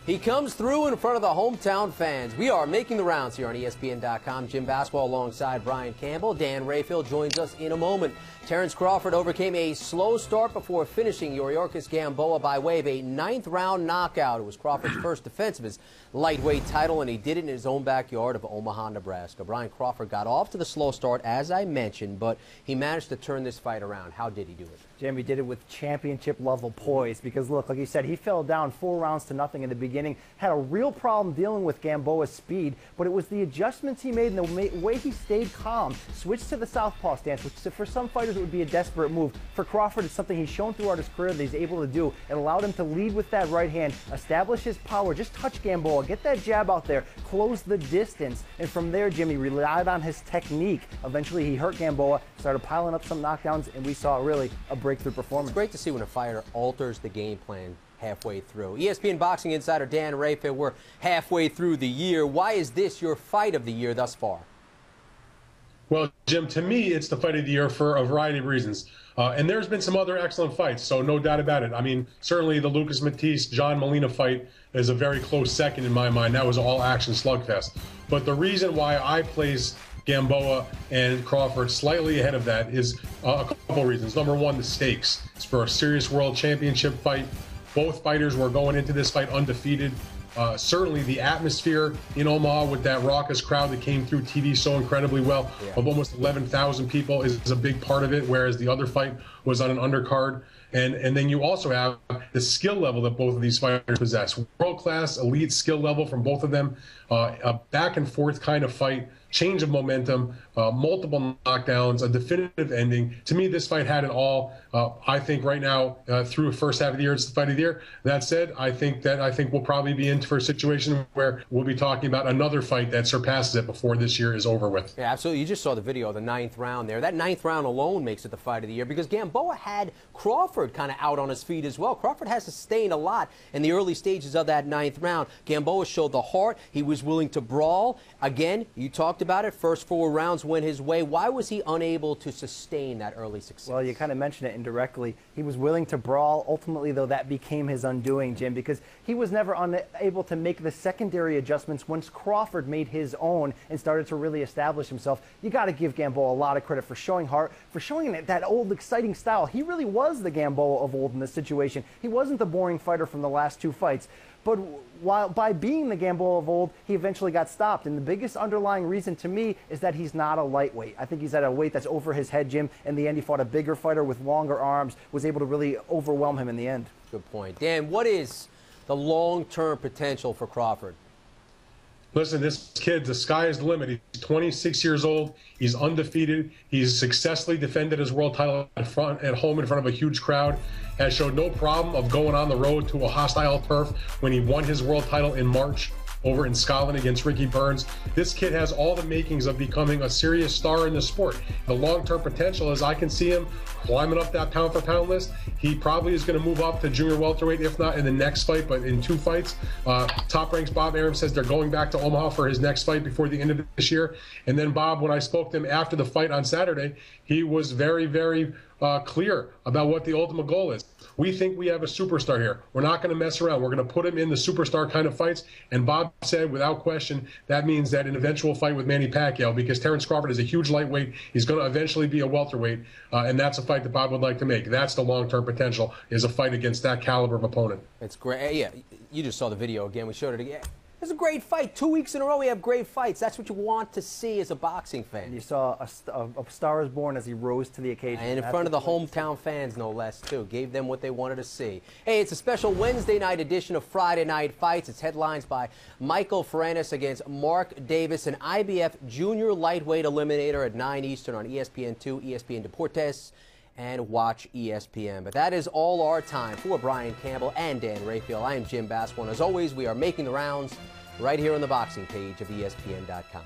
He comes through in front of the hometown fans. We are making the rounds here on ESPN.com. Jim Basquil alongside Brian Campbell. Dan Rafael joins us in a moment. Terence Crawford overcame a slow start before finishing Yuriorkis Gamboa by way of a ninth-round knockout. It was Crawford's first defense of his lightweight title, and he did it in his own backyard of Omaha, Nebraska. Brian Crawford got off to the slow start, as I mentioned, but he managed to turn this fight around. How did he do it? Jim, he did it with championship-level poise because, look, like you said, he fell down 4 rounds to nothing in the beginning, had a real problem dealing with Gamboa's speed, but it was the adjustments he made and the way he stayed calm, switched to the southpaw stance, which for some fighters it would be a desperate move. For Crawford, it's something he's shown throughout his career that he's able to do. It allowed him to lead with that right hand, establish his power, just touch Gamboa, get that jab out there, close the distance, and from there, Jim, he relied on his technique. Eventually, he hurt Gamboa, started piling up some knockdowns, and we saw really a breakthrough performance. It's great to see when a fighter alters the game plan halfway through. ESPN boxing insider Dan Rafael, we're halfway through the year. Why is this your fight of the year thus far? Well, Jim, to me, it's the fight of the year for a variety of reasons. And there's been some other excellent fights, so no doubt about it. I mean, certainly the Lucas Matisse-John Molina fight is a very close second in my mind. That was an all-action slugfest. But the reason why I place Gamboa and Crawford slightly ahead of that is a couple reasons. Number one, the stakes. It's for a serious world championship fight. Both fighters were going into this fight undefeated. Certainly the atmosphere in Omaha with that raucous crowd that came through TV so incredibly well, of almost 11,000 people is a big part of it, whereas the other fight was on an undercard. And then you also have the skill level that both of these fighters possess. World-class, elite skill level from both of them. A back-and-forth kind of fight, change of momentum, multiple knockdowns, a definitive ending. To me, this fight had it all. I think right now, through the first half of the year, it's the fight of the year. That said, I think we'll probably be in for a situation where we'll be talking about another fight that surpasses it before this year is over with. Yeah, absolutely. You just saw the video of the 9th round there. That 9th round alone makes it the fight of the year because Gamboa had Crawford kind of out on his feet as well. Crawford has sustained a lot in the early stages of that 9th round. Gamboa showed the heart. He was willing to brawl. Again, you talked about it. First 4 rounds went his way. Why was he unable to sustain that early success? Well, you kind of mentioned it indirectly. He was willing to brawl. Ultimately, though, that became his undoing, Jim, because he was never able to make the secondary adjustments once Crawford made his own and started to really establish himself. You got to give Gamboa a lot of credit for showing heart, for showing that old exciting style. He really was the Gamboa of old in this situation. He wasn't the boring fighter from the last 2 fights. But while by being the Gamboa of old, he eventually got stopped. And the biggest underlying reason to me is that he's not a lightweight. I think he's at a weight that's over his head, Jim. In the end, he fought a bigger fighter with longer arms, was able to really overwhelm him in the end. Good point. Dan, what is the long-term potential for Crawford? Listen, this kid, the sky is the limit. He's 26 years old. He's undefeated. He's successfully defended his world title at home in front of a huge crowd. Has showed no problem of going on the road to a hostile turf when he won his world title in March over in Scotland against Ricky Burns. This kid has all the makings of becoming a serious star in the sport. The long-term potential is I can see him climbing up that pound-for-pound list. He probably is going to move up to junior welterweight, if not in the next fight, but in 2 fights. Top Ranks Bob Arum says they're going back to Omaha for his next fight before the end of this year. And then Bob, when I spoke to him after the fight on Saturday, he was very, very clear about what the ultimate goal is. We think we have a superstar here. We're not going to mess around. We're going to put him in the superstar kind of fights. And Bob said, without question, that means that an eventual fight with Manny Pacquiao, because Terence Crawford is a huge lightweight, he's going to eventually be a welterweight, and that's a fight that Bob would like to make. That's the long-term potential, is a fight against that caliber of opponent. It's great. Yeah, you just saw the video again. We showed it again. It's a great fight. 2 weeks in a row we have great fights. That's what you want to see as a boxing fan. And you saw a star is born as he rose to the occasion. And in front of the hometown fans, no less, too. Gave them what they wanted to see. Hey, it's a special Wednesday night edition of Friday Night Fights. It's headlines by Michael Faranis against Mark Davis, an IBF junior lightweight eliminator at 9 Eastern on ESPN2, ESPN Deportes, and watch ESPN. But that is all our time. For Brian Campbell and Dan Rafael, I am Jim Basquil. And as always, we are making the rounds right here on the boxing page of ESPN.com.